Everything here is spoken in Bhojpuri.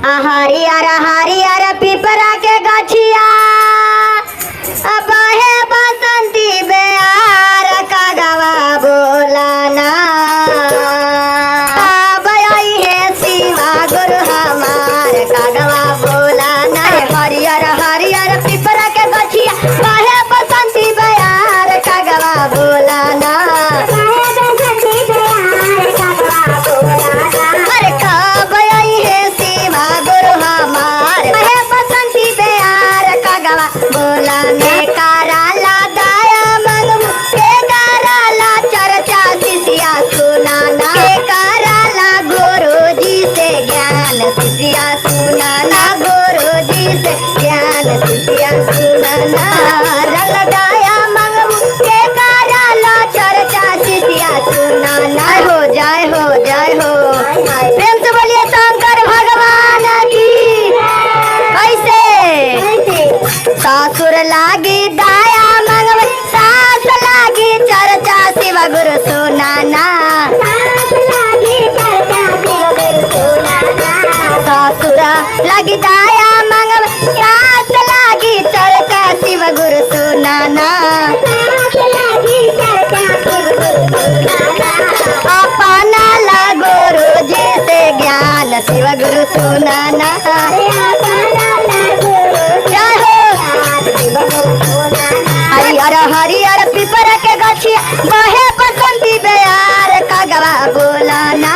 हरियर हरियर पिपरा के गछिया बहे बसंती बेयार कागवा बोलाना बयाई है शिवा गुरु हमार कागवा बोलाना। हरियर हरियर पिपरा के गछिया बहे बसंती बेयार कागवा बोलाना। अरे कब आई है शिवा गुरु हमार बहे बसंती बेयार कागवा बोलाने। कराला दाया मन के कराला चर्चा शिष्या सुनाना के कराला गुरु जी से ज्ञान शिष्या सुनाना गुरु जी से ज्ञान शिष्या सुनाना। रल दाया मन के कराला चर्चा शिष्या सुनाना। हो जाए प्रेम से बोलिए शंकर भगवान की। कैसे सासुर लागी दाया मंगव सास लागी चर्चा शिव गुरु सुनाना। सासुर लागी दाया मंगव सास लागी चर्चा शिव गुरु सुनाना। अपना ला गुरु जी से ज्ञान शिव गुरु सुनाना। हरियर हरियर पिपर के गछिया बहे बसंती बेयार कागवा बोलाना।